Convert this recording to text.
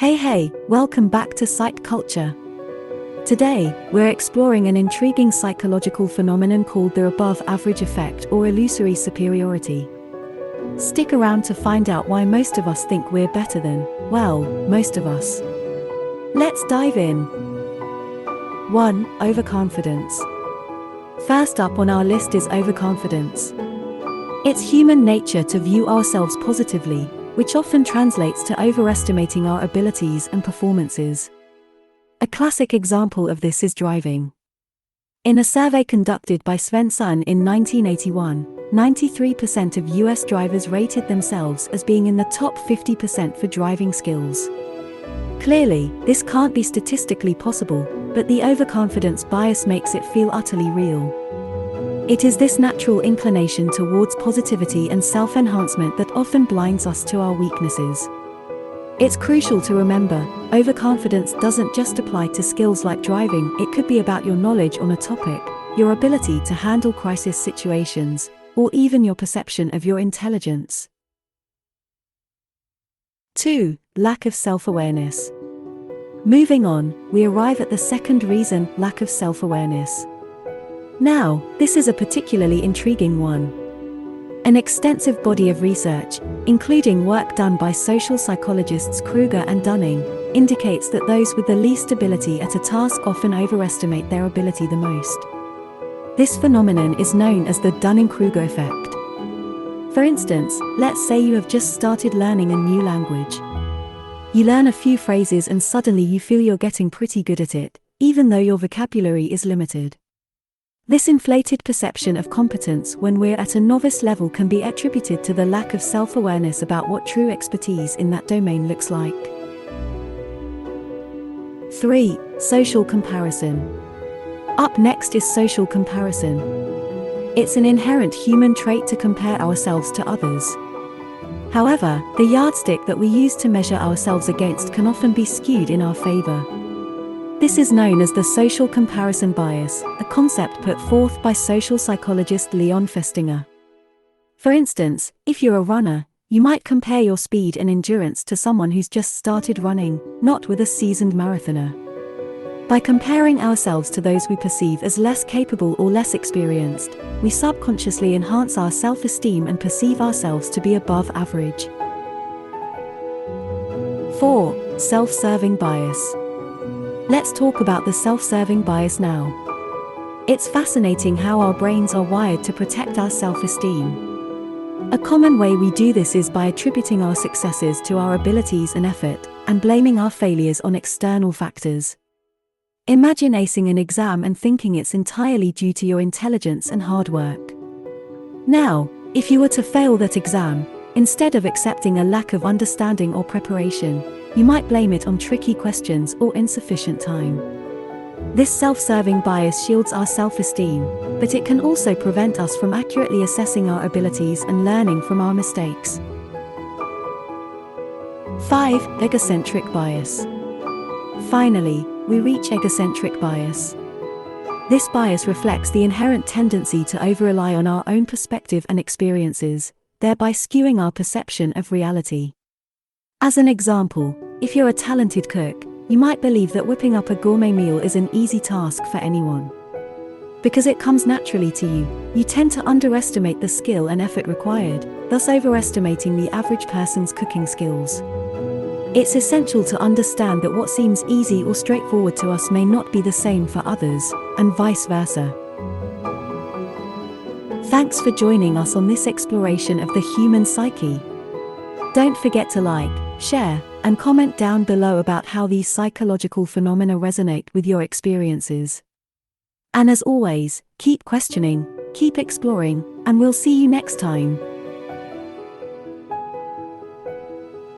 Hey, welcome back to Psych Culture. Today, we're exploring an intriguing psychological phenomenon called the above-average effect or illusory superiority. Stick around to find out why most of us think we're better than, well, most of us. Let's dive in. 1. Overconfidence. First up on our list is overconfidence. It's human nature to view ourselves positively, which often translates to overestimating our abilities and performances. A classic example of this is driving. In a survey conducted by Festinger in 1981, 93% of US drivers rated themselves as being in the top 50% for driving skills. Clearly, this can't be statistically possible, but the overconfidence bias makes it feel utterly real. It is this natural inclination towards positivity and self-enhancement that often blinds us to our weaknesses. It's crucial to remember, overconfidence doesn't just apply to skills like driving. It could be about your knowledge on a topic, your ability to handle crisis situations, or even your perception of your intelligence. 2. Lack of self-awareness. Moving on, we arrive at the second reason: lack of self-awareness. Now, this is a particularly intriguing one. An extensive body of research, including work done by social psychologists Kruger and Dunning, indicates that those with the least ability at a task often overestimate their ability the most. This phenomenon is known as the Dunning-Kruger effect. For instance, let's say you have just started learning a new language. You learn a few phrases and suddenly you feel you're getting pretty good at it, even though your vocabulary is limited. This inflated perception of competence when we're at a novice level can be attributed to the lack of self-awareness about what true expertise in that domain looks like. 3. Social comparison. Up next is social comparison. It's an inherent human trait to compare ourselves to others. However, the yardstick that we use to measure ourselves against can often be skewed in our favor. This is known as the social comparison bias, a concept put forth by social psychologist Festinger. For instance, if you're a runner, you might compare your speed and endurance to someone who's just started running, not with a seasoned marathoner. By comparing ourselves to those we perceive as less capable or less experienced, we subconsciously enhance our self-esteem and perceive ourselves to be above average. 4. Self-serving bias. Let's talk about the self-serving bias now. It's fascinating how our brains are wired to protect our self-esteem. A common way we do this is by attributing our successes to our abilities and effort, and blaming our failures on external factors. Imagine acing an exam and thinking it's entirely due to your intelligence and hard work. Now, if you were to fail that exam, instead of accepting a lack of understanding or preparation, you might blame it on tricky questions or insufficient time. This self-serving bias shields our self-esteem, but it can also prevent us from accurately assessing our abilities and learning from our mistakes. 5. Egocentric bias. Finally, we reach egocentric bias. This bias reflects the inherent tendency to over-rely on our own perspective and experiences, thereby skewing our perception of reality. As an example, if you're a talented cook, you might believe that whipping up a gourmet meal is an easy task for anyone. Because it comes naturally to you, you tend to underestimate the skill and effort required, thus overestimating the average person's cooking skills. It's essential to understand that what seems easy or straightforward to us may not be the same for others, and vice versa. Thanks for joining us on this exploration of the human psyche. Don't forget to like, share, and comment down below about how these psychological phenomena resonate with your experiences. And as always, keep questioning, keep exploring, and we'll see you next time.